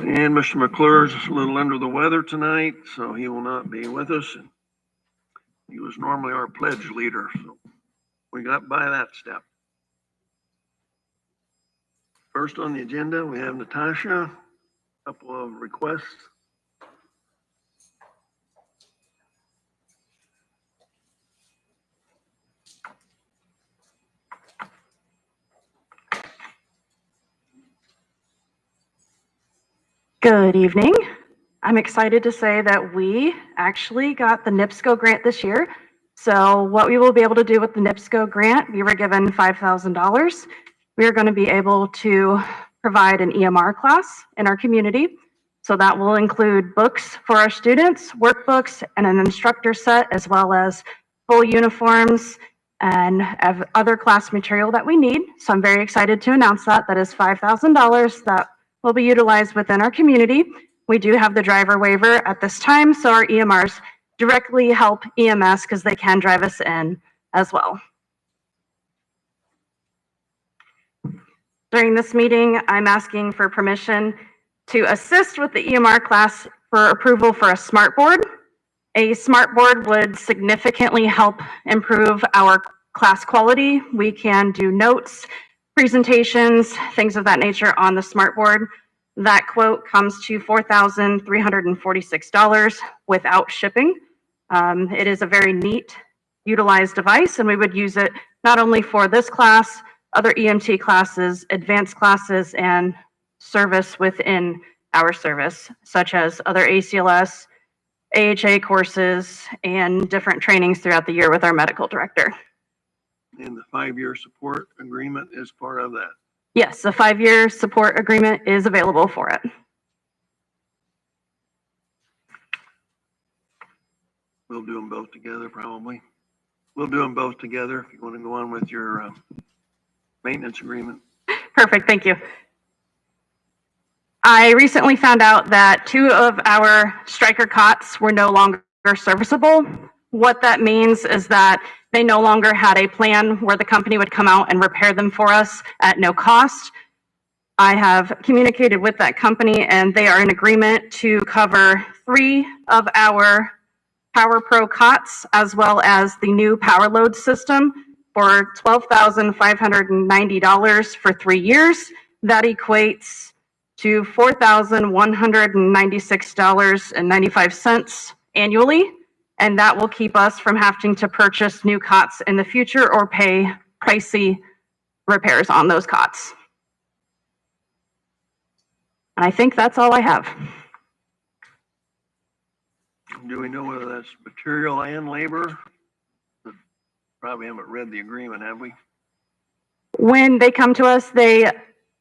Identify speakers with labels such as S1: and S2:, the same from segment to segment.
S1: And Mr. McClure's a little under the weather tonight, so he will not be with us. He was normally our pledge leader, so we got by that step. First on the agenda, we have Natasha, a couple of requests.
S2: Good evening. I'm excited to say that we actually got the NIPSCO grant this year. So what we will be able to do with the NIPSCO grant, we were given $5,000. We are going to be able to provide an EMR class in our community. So that will include books for our students, workbooks, and an instructor set, as well as full uniforms and other class material that we need. So I'm very excited to announce that. That is $5,000 that will be utilized within our community. We do have the driver waiver at this time, so our EMRs directly help E.M.S. because they can drive us in as well. During this meeting, I'm asking for permission to assist with the EMR class for approval for a smart board. A smart board would significantly help improve our class quality. We can do notes, presentations, things of that nature on the smart board. That quote comes to $4,346 without shipping. It is a very neat, utilized device, and we would use it not only for this class, other EMT classes, advanced classes, and service within our service, such as other ACLS, AHA courses, and different trainings throughout the year with our medical director.
S1: And the 5-year support agreement is part of that.
S2: Yes, a 5-year support agreement is available for it.
S1: We'll do them both together, probably. We'll do them both together if you want to go on with your maintenance agreement.
S2: Perfect, thank you. I recently found out that 2 of our Stryker cots were no longer serviceable. What that means is that they no longer had a plan where the company would come out and repair them for us at no cost. I have communicated with that company and they are in agreement to cover 3 of our Power Pro cots as well as the new power load system for $12,590 for 3 years. That equates to $4,196.95 annually. And that will keep us from having to purchase new cots in the future or pay pricey repairs on those cots. And I think that's all I have.
S1: Do we know whether that's material and labor? Probably haven't read the agreement, have we?
S2: When they come to us, they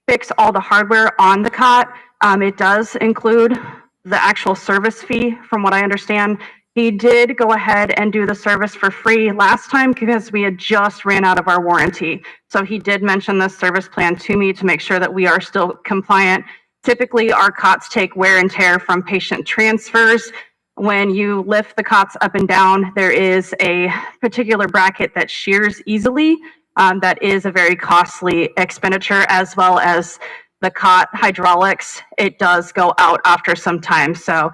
S2: fix all the hardware on the cot. It does include the actual service fee, from what I understand. He did go ahead and do the service for free last time because we had just ran out of our warranty. So he did mention this service plan to me to make sure that we are still compliant. Typically, our cots take wear and tear from patient transfers. When you lift the cots up and down, there is a particular bracket that shears easily. That is a very costly expenditure, as well as the cot hydraulics. It does go out after some time. So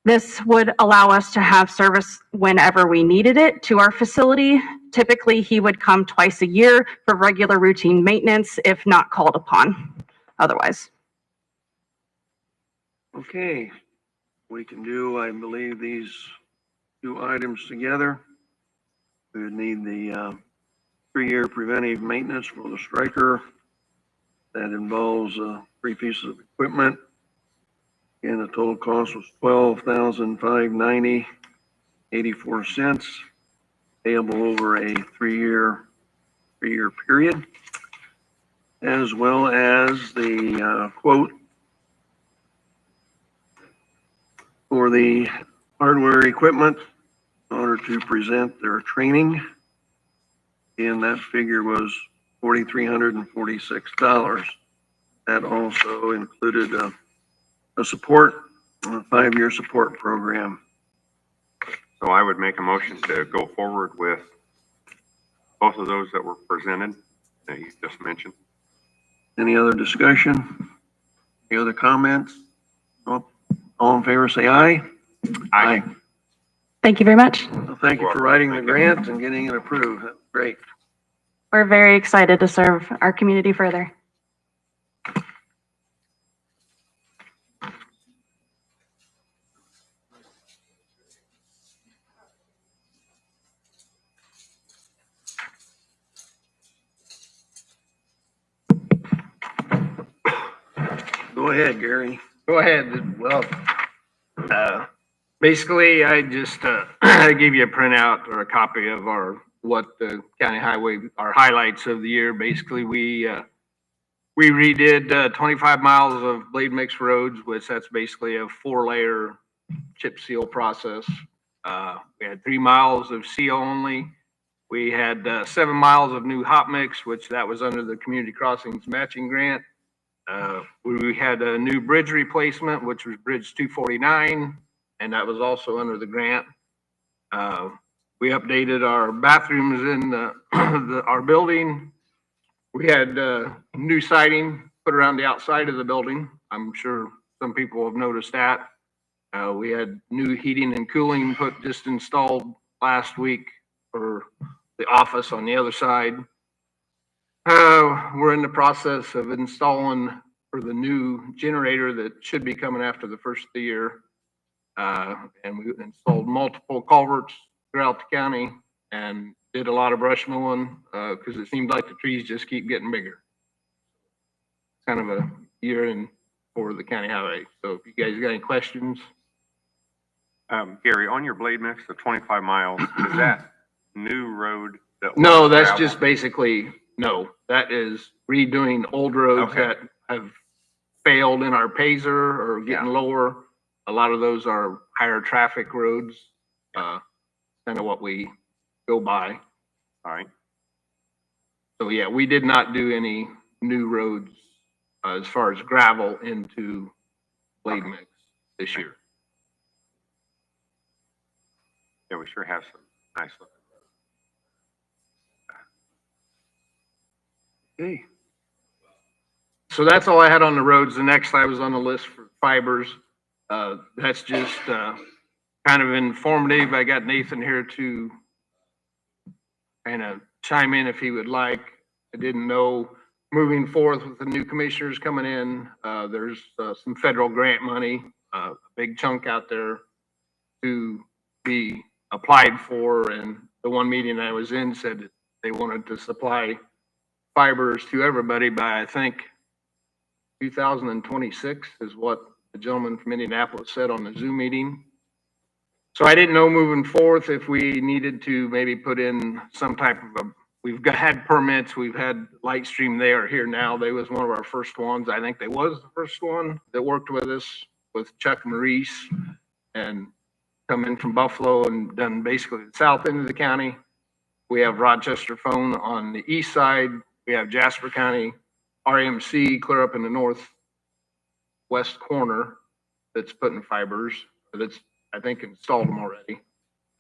S2: this would allow us to have service whenever we needed it to our facility. Typically, he would come twice a year for regular routine maintenance if not called upon otherwise.
S1: Okay, we can do, I believe, these 2 items together. We would need the 3-year preventive maintenance for the Stryker. That involves 3 pieces of equipment. And the total cost was $12,590.84, payable over a 3-year period, as well as the quote for the hardware equipment in order to present their training. And that figure was $4,346. That also included a 5-year support program.
S3: So I would make a motion to go forward with both of those that were presented that you just mentioned.
S1: Any other discussion? Any other comments? All in favor, say aye.
S3: Aye.
S2: Thank you very much.
S1: Well, thank you for writing the grant and getting it approved. That's great.
S2: We're very excited to serve our community further.
S1: Go ahead, Gary.
S4: Go ahead. Well, basically, I just I gave you a printout or a copy of what the county highway, our highlights of the year. Basically, we redid 25 miles of blade mix roads, which that's basically a 4-layer chip seal process. We had 3 miles of seal only. We had 7 miles of new hot mix, which that was under the Community Crossings Matching Grant. We had a new bridge replacement, which was Bridge 249, and that was also under the grant. We updated our bathrooms in our building. We had new siding put around the outside of the building. I'm sure some people have noticed that. We had new heating and cooling just installed last week for the office on the other side. We're in the process of installing for the new generator that should be coming after the first of the year. And we installed multiple culverts throughout the county and did a lot of brush mowing because it seemed like the trees just keep getting bigger. Kind of a year in for the county highway. So if you guys got any questions.
S3: Gary, on your blade mix, the 25 miles, is that new road?
S4: No, that's just basically, no, that is redoing old roads that have failed in our Pazer or getting lower. A lot of those are higher traffic roads. Kind of what we go by.
S3: All right.
S4: So yeah, we did not do any new roads as far as gravel into blade mix this year.
S3: Yeah, we sure have some nice looking.
S1: Okay.
S4: So that's all I had on the roads. The next I was on the list for fibers. That's just kind of informative. I got Nathan here to kind of chime in if he would like. I didn't know moving forth with the new commissioners coming in, there's some federal grant money, a big chunk out there to be applied for. And the one meeting I was in said that they wanted to supply fibers to everybody by, I think, 2026 is what the gentleman from Indianapolis said on the Zoom meeting. So I didn't know moving forth if we needed to maybe put in some type of had permits, we've had Lightstream, they are here now. They was one of our first ones. I think they was the first one that worked with us with Chuck Maurice and come in from Buffalo and done basically the south end of the county. We have Rochester Phone on the east side. We have Jasper County RMC clear up in the northwest corner that's putting fibers. That's, I think, installed them already.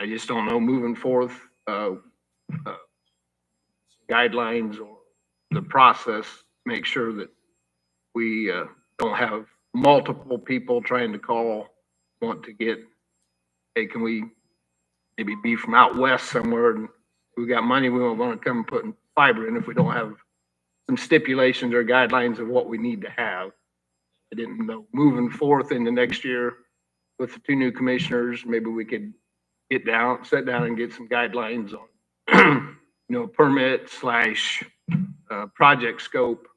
S4: I just don't know moving forth guidelines or the process, make sure that we don't have multiple people trying to call, want to get, hey, can we maybe be from out west somewhere and we got money, we don't want to come putting fiber in if we don't have some stipulations or guidelines of what we need to have. I didn't know moving forth in the next year with the two new commissioners, maybe we could sit down and get some guidelines on permit / project scope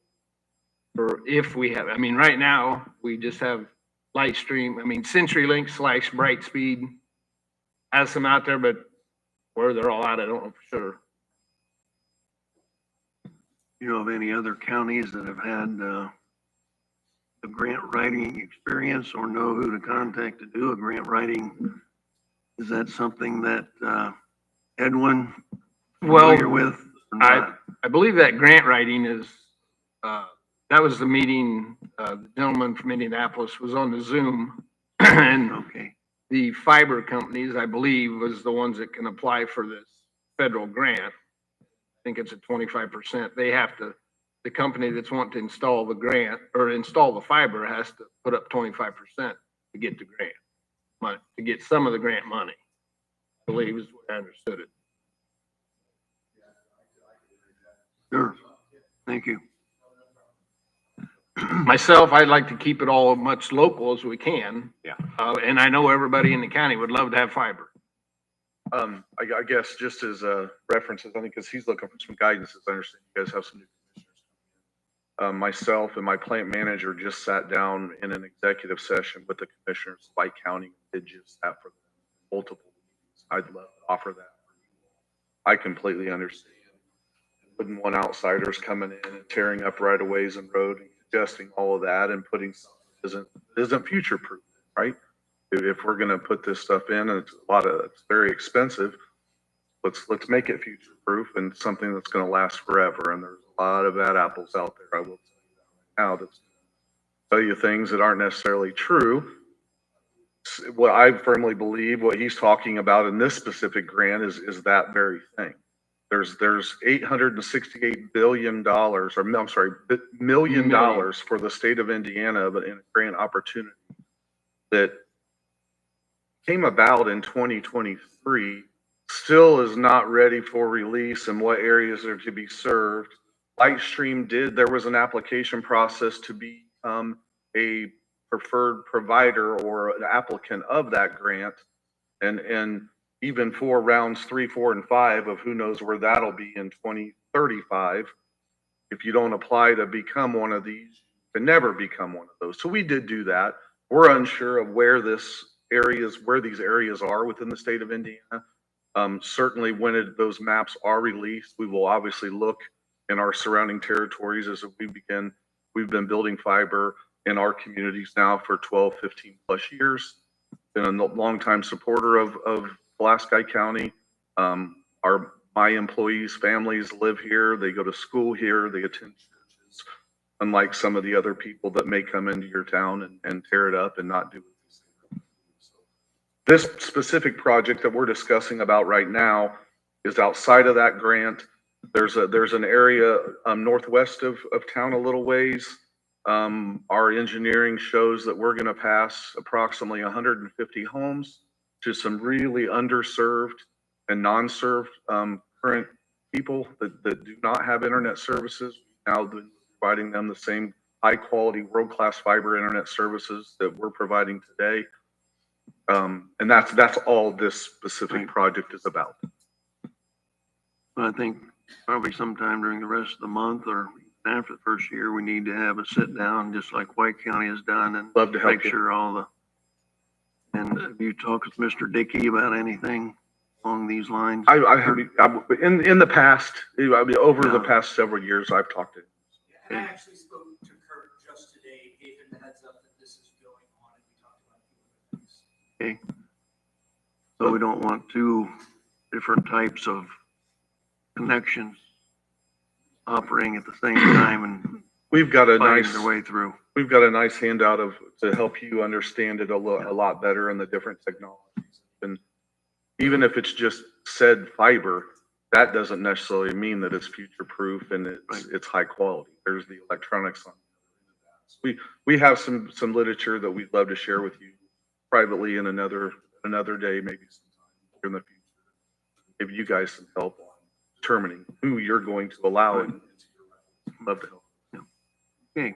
S4: for if we have, I mean, right now we just have Lightstream, CenturyLink / Brightspeed has some out there, but where they're all at, I don't know for sure.
S1: You know of any other counties that have had a grant writing experience or know who to contact to do a grant writing? Is that something that Edwin familiar with?
S4: I believe that grant writing is, that was the meeting, the gentleman from Indianapolis was on the Zoom. And the fiber companies, I believe, was the ones that can apply for this federal grant. I think it's a 25%. They have to, the company that's wanting to install the grant or install the fiber has to put up 25%. to get the grant, to get some of the grant money, I believe is what I understood it.
S1: Sure. Thank you.
S4: Myself, I'd like to keep it all much local as we can.
S3: Yeah.
S4: And I know everybody in the county would love to have fiber.
S5: I guess just as a reference, I think, because he's looking for some guidance, as I understand you guys have some new commissioners. Myself and my plant manager just sat down in an executive session with the commissioners, White County, did just that for multiple meetings. I'd love to offer that. I completely understand. Wouldn't want outsiders coming in and tearing up right of ways and road and congesting all of that and putting something that isn't future proof, right? If we're gonna put this stuff in, and it's very expensive, let's make it future proof and something that's gonna last forever. And there's a lot of bad apples out there, I will tell you that right now, that's tell you things that aren't necessarily true. What I firmly believe, what he's talking about in this specific grant is that very thing. There's $868 billion, or I'm sorry, $1 million for the state of Indiana, but in a grant opportunity that came about in 2023, still is not ready for release and what areas are to be served. Lightstream there was an application process to become a preferred provider or an applicant of that grant. And even for rounds 3, 4, and 5 of who knows where that'll be in 2035, if you don't apply to become one of these, you can never become one of those. So we did do that. We're unsure of where these areas are within the state of Indiana. Certainly when those maps are released, we will obviously look in our surrounding territories as we've been building fiber in our communities now for 12, 15 plus years. Been a longtime supporter of Pulaski County. My employees' families live here. They go to school here. They attend churches, unlike some of the other people that may come into your town and tear it up and not do it. This specific project that we're discussing about right now is outside of that grant. There's an area northwest of town a little ways. Our engineering shows that we're going to pass approximately 150 homes to some really underserved and non-served current people that do not have internet services. Now providing them the same high quality world-class fiber internet services that we're providing today. And that's all this specific project is about.
S1: I think probably sometime during the rest of the month or after the first year, we need to have a sit down, just like White County has done, and
S5: Love to help
S1: make
S5: you.
S1: sure and have you talked with Mr. Dickey about anything along these lines?
S5: I heard in the past, over the
S1: Yeah.
S5: past several years, I've talked to him.
S6: And I actually spoke to Kurt just today, gave him the heads up that this is going on, and we talked about a few other things.
S1: Okay. So we don't want two different types of connections operating at the same time and
S5: We've got a
S1: fighting
S5: nice
S1: their way through.
S5: We've got a nice handout to help you understand it a lot better and the different technologies. And even if it's just said fiber, that doesn't necessarily mean that it's future proof and it's high quality. There's the electronics on that. We have some literature that we'd love to share with you privately in another day, maybe sometime in the future. Give you guys some help on determining who you're going to allow it. Love to help.
S1: Okay,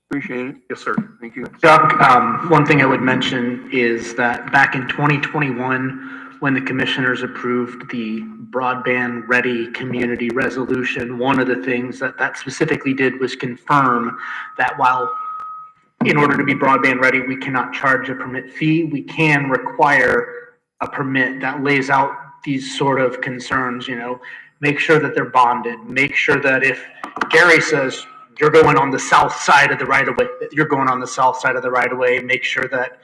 S1: appreciate it.
S5: Yes, sir.
S1: Thank you.
S6: Chuck, one thing I would mention is that back in 2021, when the commissioners approved the broadband ready community resolution, one of the things that specifically did was confirm that while in order to be broadband ready, we cannot charge a permit fee, we can require a permit that lays out these sort of concerns, make sure that they're bonded, make sure that if Gary says, you're going on the south side of the right of way, you're going on the south side of the right of way, make sure that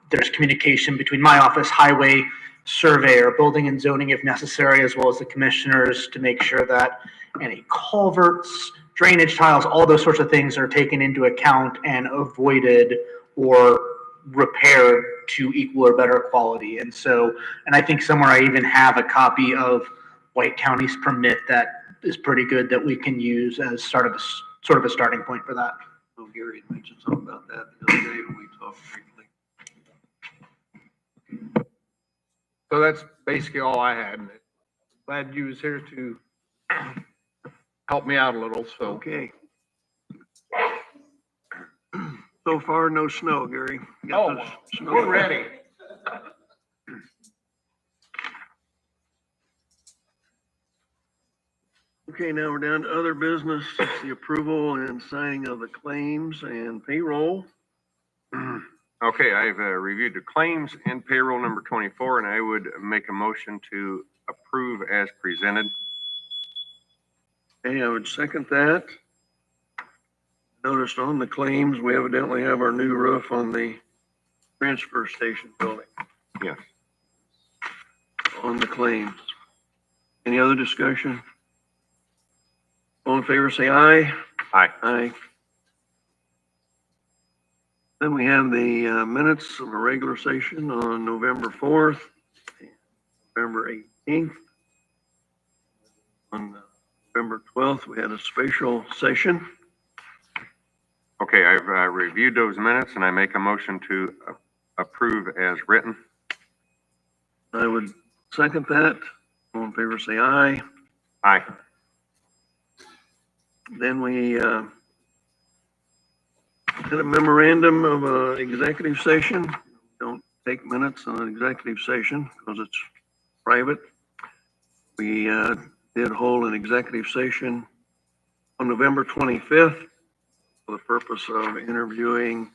S6: there's communication between my office, highway surveyor, building and zoning if necessary, as well as the commissioners to make sure that any culverts, drainage tiles, all those sorts of things are taken into account and avoided or repaired to equal or better quality. And I think somewhere I even have a copy of White County's permit that is pretty good that we can use as sort of a starting point for that.
S1: Oh, Gary had mentioned something about that the other day when we talked briefly.
S4: So that's basically all I had. Glad you was here to help me out a little, so.
S1: Okay. So far, no snow, Gary. Got the snow.
S4: We're ready.
S1: Okay, now we're down to other business. It's the approval and signing of the claims and payroll.
S3: Okay, I've reviewed the claims and payroll number 24, and I would make a motion to approve as presented.
S1: Okay, I would second that. Noticed on the claims, we evidently have our new roof on the transfer station building
S3: Yes.
S1: on the claims. Any other discussion? All in favor, say aye.
S3: Aye.
S1: Aye. Then we have the minutes of a regular session on November 4th, November 18th. On November 12th, we had a special session.
S3: Okay, I've reviewed those minutes, and I make a motion to approve as written.
S1: I would second that. All in favor, say aye.
S3: Aye.
S1: Then we had a memorandum of executive session. Don't take minutes on an executive session because it's private. We did hold an executive session on November 25th for the purpose of interviewing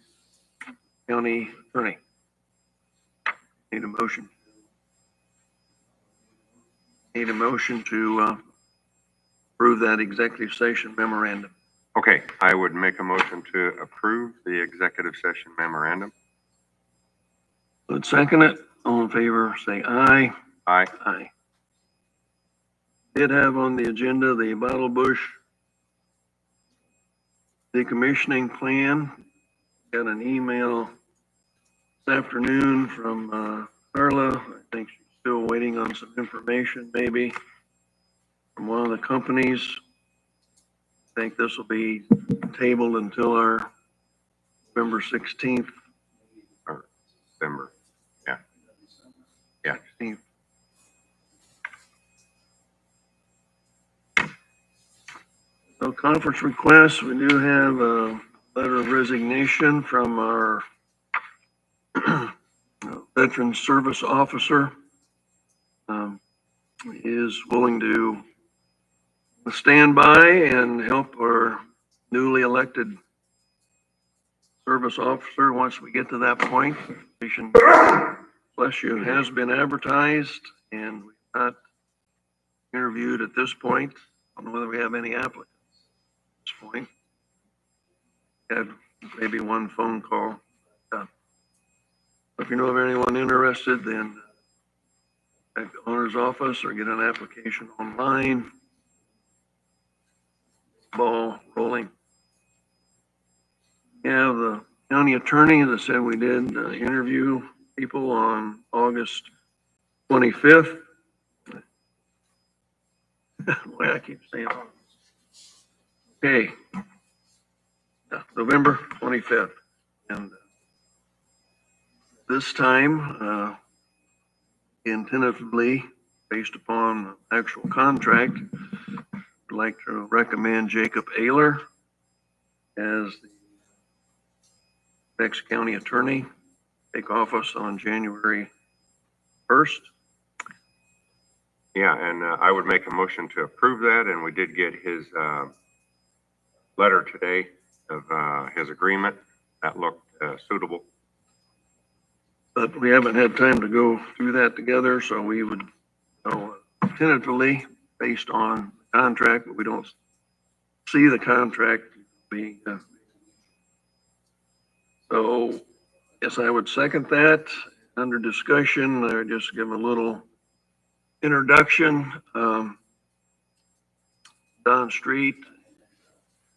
S1: county attorney. Need a motion. Need a motion to approve that executive session memorandum.
S3: Okay, I would make a motion to approve the executive session memorandum.
S1: Let's second it. All in favor, say aye.
S3: Aye.
S1: Aye. Did have on the agenda the Bottlebrush decommissioning-plan. Got an email this afternoon from Carla. I think she's still waiting on some information maybe from one of the companies. I think this will be tabled until our November 16th.
S3: Or December. Yeah. Yeah.
S1: 16th. So conference requests, we do have a letter of resignation from our veteran service officer. He is willing to stand by and help our newly elected service officer once we get to that point. Position, bless you, has been advertised and we've not interviewed at this point. I don't know whether we have any applicants at this point. Had maybe one phone call. If you know of anyone interested, then contact the owner's office or get an application online. Ball rolling. Yeah, the county attorney, as I said, we did interview people on August 25th. Why I keep saying August. Okay. November 25th. And this time, tentatively, based upon the actual contract, I'd like to recommend Jacob Ayler as the next county attorney, take office on January 1st.
S3: Yeah, and I would make a motion to approve that, and we did get his letter today of his agreement. That looked suitable.
S1: But we haven't had time to go through that together, so we would, tentatively, based on the contract, but we don't see the contract being, so yes, I would second that. Under discussion, I would just give a little introduction. Don Street,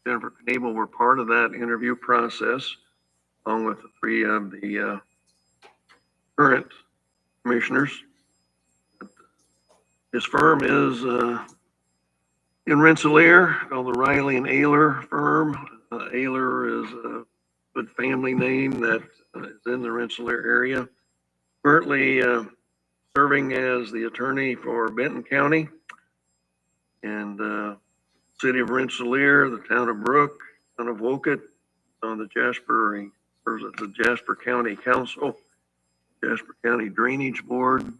S1: Jennifer Knebel were part of that interview process, along with the three of the current commissioners. His firm is in Rensselaer, called the Riley and Ayler firm. Ayler is a good family name that is in the Rensselaer area. currently serving as the attorney for Benton County and city of Rensselaer, the town of Brook, town of Woket, on the Jasper, he serves at the Jasper County Council, Jasper County Drainage Board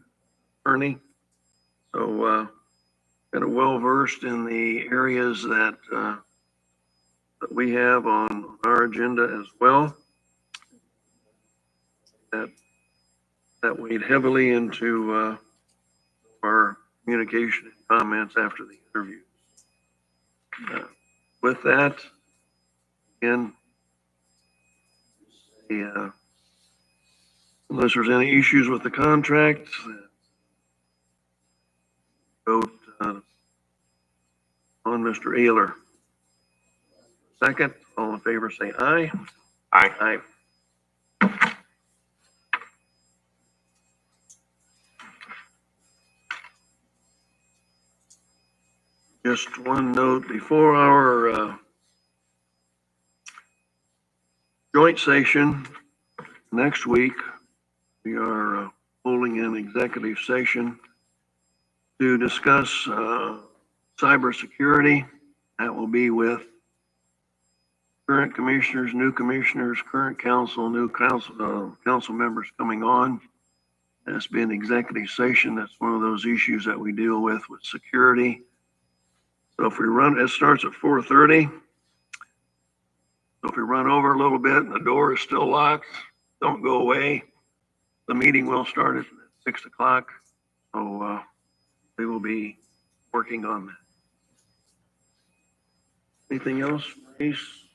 S1: attorney. So kind of well versed in the areas that that we have on our agenda as well. That weighed heavily into our communication and comments after the interview. With that, again, unless there's any issues with the contract, vote on Mr. Ayler. Second, all in favor say aye.
S3: Aye.
S1: Aye. Just one note before our joint session next week, we are holding an executive session to discuss cybersecurity. That will be with current commissioners, new commissioners, current council, new council members coming on. That's been executive session. That's one of those issues that we deal with security. So if we run, it starts at 4:30. So if we run over a little bit and the door is still locked, don't go away. The meeting will start at 6 o'clock. So we will be working on that. Anything else, Maurice?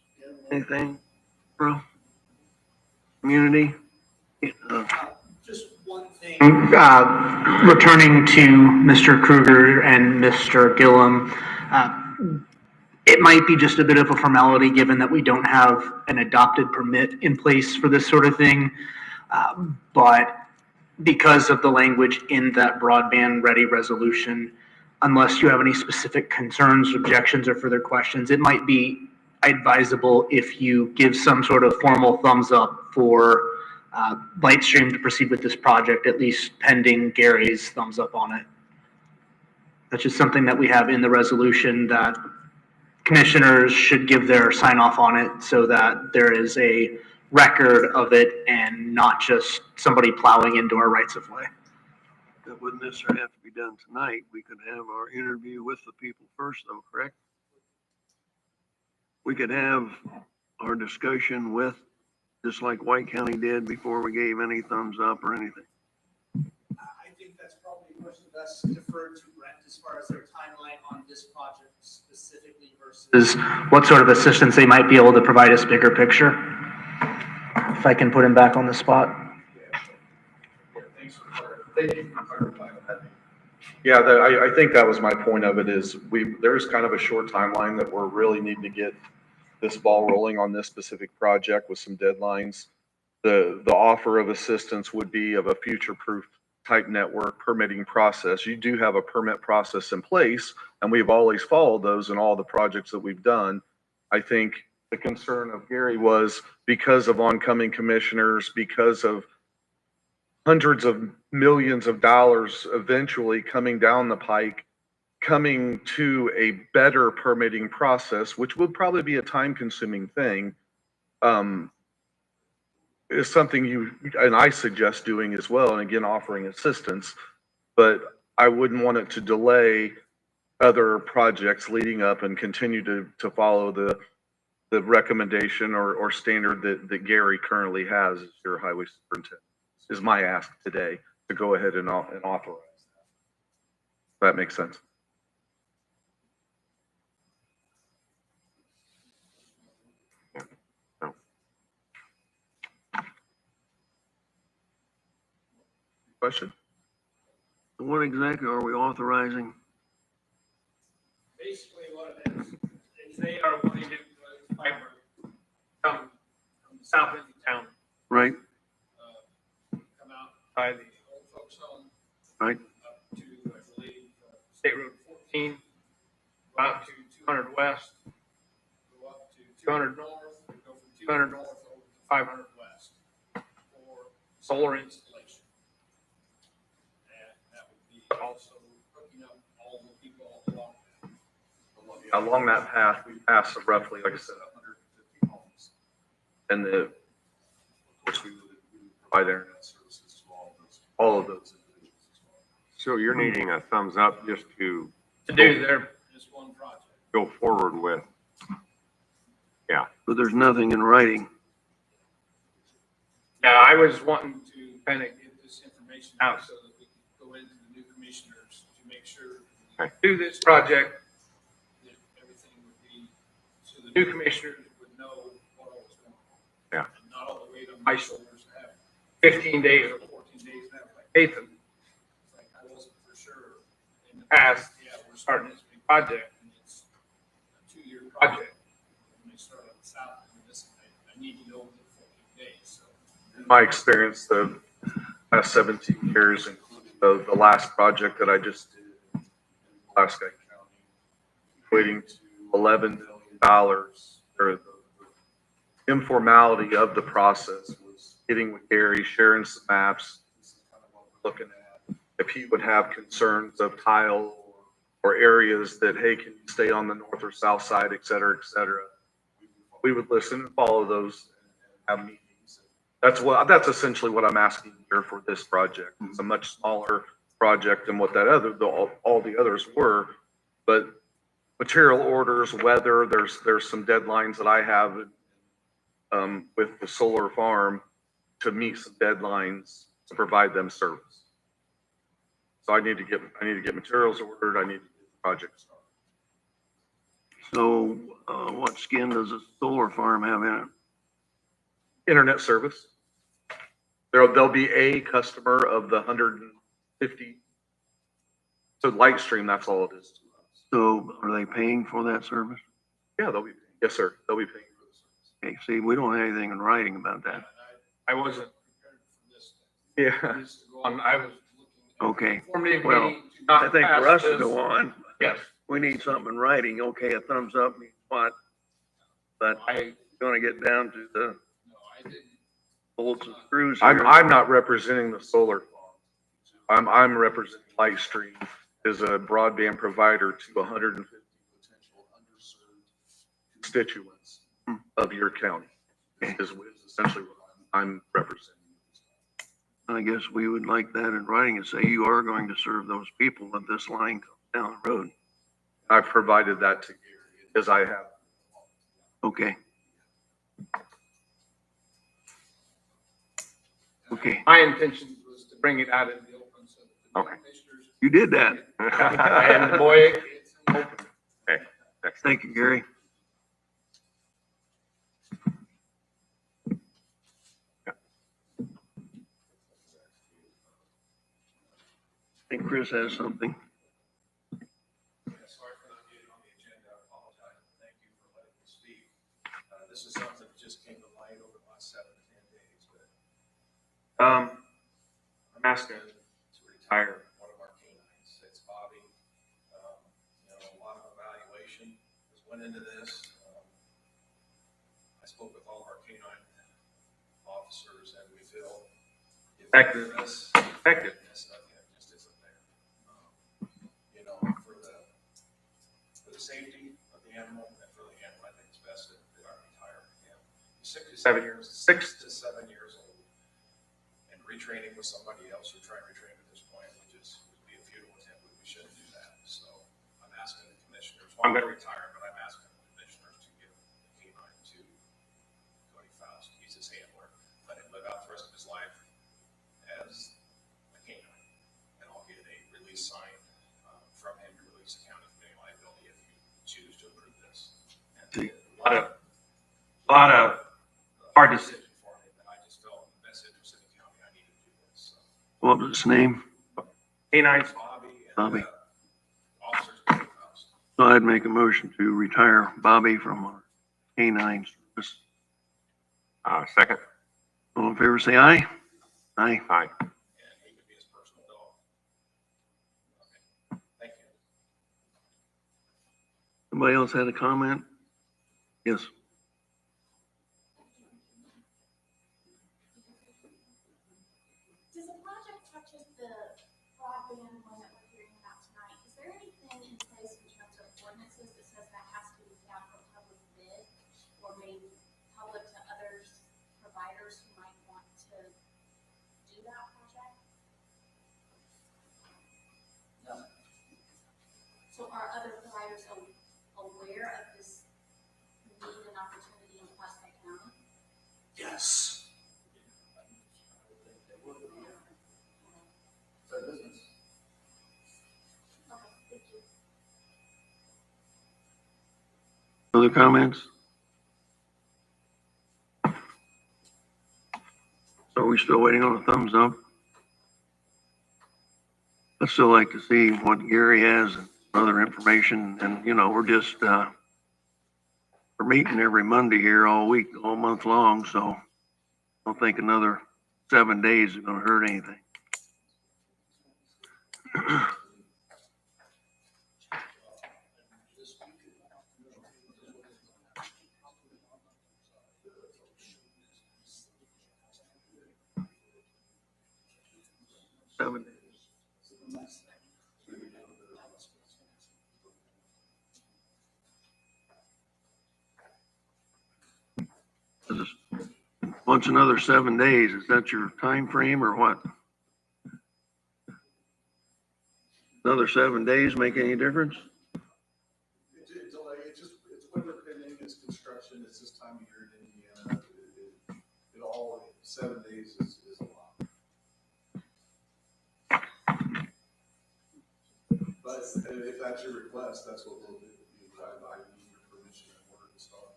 S1: Anything, bro? Community?
S6: Just one thing. Returning to Mr. Kruger and Mr. Gillum, it might be just a bit of a formality given that we don't have an adopted permit in place for this sort of thing. But because of the language in that broadband ready resolution, unless you have any specific concerns, objections, or further questions, it might be advisable if you give some sort of formal thumbs up for Lightstream to proceed with this project, at least pending Gary's thumbs up on it. That's just something that we have in the resolution that commissioners should give their sign off on it so that there is a record of it and not just somebody plowing into our rights of way.
S1: That wouldn't necessarily have to be done tonight. We could have our interview with the people first though, correct? We could have our discussion with, just like White County did before we gave any thumbs up or anything.
S7: I think that's probably a question best deferred to Brent as far as their timeline on this project specifically versus
S6: What sort of assistance they might be able to provide us bigger picture. If I can put him back on the spot.
S7: Thanks for clarifying that.
S5: Yeah, I think that was my point of it is there's kind of a short timeline that we're really needing to get this ball rolling on this specific project with some deadlines. The offer of assistance would be of a future-proof type network permitting process. You do have a permit process in place, and we've always followed those in all the projects that we've done. I think the concern of Gary was because of oncoming commissioners, because of hundreds of millions of dollars eventually coming down the pike, coming to a better permitting process, which would probably be a time-consuming thing, is something you and I suggest doing as well, and again, offering assistance. But I wouldn't want it to delay other projects leading up and continue to follow the recommendation or standard that Gary currently has as your highway superintendent. Is my ask today to go ahead and authorize that. That makes sense. Question?
S1: What exactly are we authorizing?
S7: Basically what it is they are wanting to fiber come from the south end of town,
S1: Right,
S7: come out by the old folks home.
S1: right.
S7: Up to, I believe, State Road 14, go out to 200 west, go up to 200 north, and go from 200 north over to 500 west for solar installation.
S5: along that path, we pass roughly, like I said, 150 homes. And of course, we would provide internet services to all of those individuals as well.
S3: So you're needing a thumbs up just to
S7: do their, just one project.
S3: go forward with. Yeah,
S1: But there's nothing in writing.
S7: Yeah, I was wanting to kind of get this information out so that we can go into the new commissioners to make sure we
S3: Okay.
S7: do this project, that everything would be, so the new commissioners would know what all was going on.
S3: Yeah.
S7: And not all the way to my shoulders to have 15 days or 14 days now, like Nathan. It's like, I wasn't for sure in the past, yeah, we're starting this big project and it's a 2-year project. When they start on the south and this, I need to know within 14 days, so.
S5: In my experience, the last 17 years, including the last project that I just did in Pulaski County, equating to $11 million, or the informality of the process was getting with Gary, sharing some maps. This is kind of what we're looking at. If he would have concerns of tile or areas that, hey, can you stay on the north or south side, et cetera, we would listen and follow those and have meetings. That's essentially what I'm asking here for this project. It's a much smaller project than what all the others were, but material orders, weather, there's some deadlines that I have with the solar farm to meet some deadlines to provide them service. So I need to get materials ordered. I need to get the project started.
S1: So, what skin does a solar farm have in it?
S5: Internet service. There'll be a customer of the 150. So Lightstream, that's all it is to us.
S1: So are they paying for that service?
S5: Yeah, they'll be paying. Yes, sir. They'll be paying for the service.
S1: Okay, see, we don't have anything in writing about that.
S7: I wasn't prepared for this.
S5: Yeah.
S7: This to go on. I was looking.
S1: Okay,
S7: Informative
S1: well,
S7: meeting to not
S1: I think for
S7: pass
S1: us to
S7: this.
S1: go on,
S7: Yes,
S1: we need something in writing. Okay, a thumbs up means what? But
S7: I,
S1: gonna get down to the
S7: no, I didn't.
S1: bolts and screws here.
S5: I'm not representing the solar farm. I'm representing Lightstream as a broadband provider to 150 potential underserved constituents of your county. Is essentially what I'm representing.
S1: I guess we would like that in writing and say you are going to serve those people if this line comes down the road.
S5: I've provided that to Gary as I have.
S1: Okay. Okay,
S7: My intention was to bring it out in the open so that the
S3: Okay.
S7: commissioners.
S1: you did that.
S7: And boy, it's an open.
S3: Okay, excellent.
S1: Thank you, Gary. I think Chris has something.
S8: Sorry for not getting on the agenda. I apologize. Thank you for letting me speak. This is something that just came to light over the last 7 to 10 days, but I'm asking to retire one of our canines. It's Bobby. A lot of evaluation has went into this. I spoke with all of our canine officers, and we feel the effectiveness of him just isn't there. For the safety of the animal and for the animal, I think it's best that I retire him. He's 6 to 7 years old, and retraining with somebody else or trying to retrain at this point would be a futile attempt. We shouldn't do that. So I'm asking the commissioners. Well, I'm going to retire, but I'm asking the commissioners to give the canine to Cody Faust. He's his handler. Let him live out the rest of his life as a canine, and I'll get a release sign from him to release the county from any liability if you choose to approve this. And a lot of hard decision for me, but I just felt in the best interest of the county, I needed to do this. So
S1: What was his name?
S8: canines, Bobby, and
S1: Bobby.
S8: Officers Cody Faust.
S1: So I'd make a motion to retire Bobby from our canine service.
S3: Second?
S1: All in favor, say aye. Aye.
S3: Aye.
S8: And he could be his personal dog. Okay. Thank you.
S1: Somebody else had a comment? Yes.
S9: Does the project touches the broadband one that we're hearing about tonight? Is there anything in place in terms of ordinances that says that that project?
S8: No.
S9: So are other providers aware of this need and opportunity in Pulaski County?
S8: Yes. It's our business.
S9: Okay, thank you.
S1: Other comments? So are we still waiting on a thumbs up? I'd still like to see what Gary has and other information, and, you know, we're just, we're meeting every Monday here all week, all month long, so I don't think another 7 days is gonna hurt anything. Seven days. Once another 7 days, is that your time frame or what? Another 7 days make any difference?
S8: It's weather pending, it's construction, it's this time of year in Indiana. It all, 7 days is a lot. But if that's your request, that's what we'll do. I need your permission in order to start.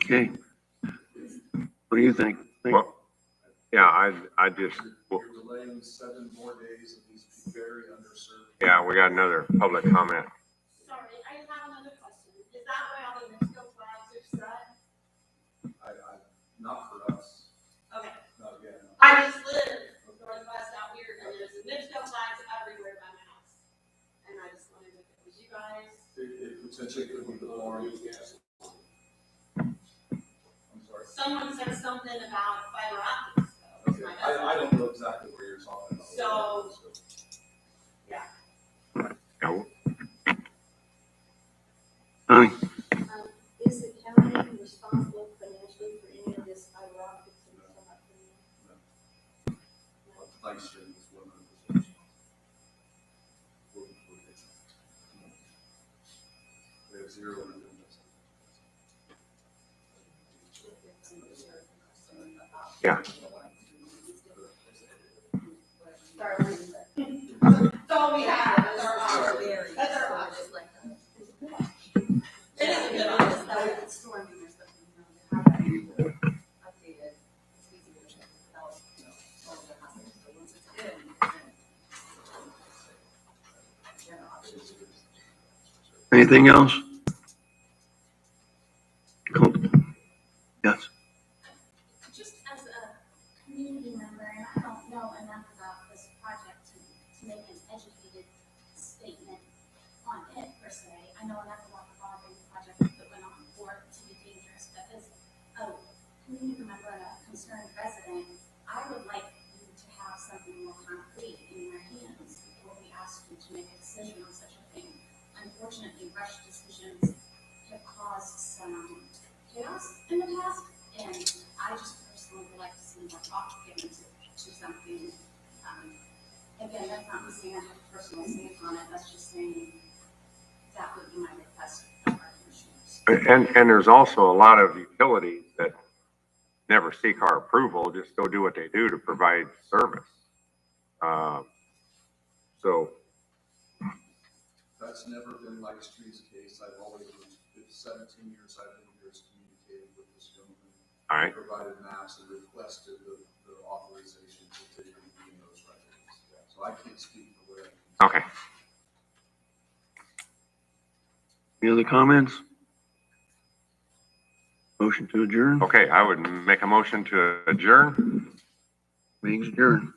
S1: Okay. What do you think?
S3: Well, yeah, I just, well,
S8: You're delaying 7 more days of these very underserved.
S3: yeah, we got another public comment.
S9: Sorry, I have another question. Is that why all the NIPSCO flags are set?
S8: Not for us,
S9: Okay.
S8: not again.
S9: I just live northwest out here, and there's NIPSCO flags everywhere by my house. And I just wondered if it was you guys.
S8: It potentially could be the foreign. I'm sorry.
S9: Someone said something about fiber optics, though.
S8: Okay, I don't know exactly where you're talking about.
S9: So- Yeah.
S3: Yeah,
S1: Honey,
S10: Is the county responsible financially for any of this fiber optics and stuff like that?
S8: Light stream is 100%. We have zero in this.
S3: yeah.
S9: That's all we have. That's our option. That's our option. It is a good option.
S1: anything else? Yes.
S9: Just as a community member, and I don't know enough about this project to make an educated statement on it per se. I know enough about the broadband project that went on for it to be dangerous, but as a community member and a concerned resident, I would like you to have something more concrete in your hands before we ask you to make a decision on such a thing. Unfortunately, rush decisions have caused some chaos in the past, and I just personally would like to see more thought given to something. Again, that's not me saying I have a personal stance on it, that's just saying that would be my request of our commissioners.
S3: And there's also a lot of utilities that never seek our approval, just go do what they do to provide service. So,
S8: That's never been Lightstream's case. I've always, it's 17 years I've been here, communicated with this gentleman.
S3: all right,
S8: Provided maps and requested the authorization to take in those records. Yeah, so I can't speak for where.
S3: okay.
S1: Any other comments? Motion to adjourn?
S3: Okay, I would make a motion to adjourn.
S1: Meeting's adjourned.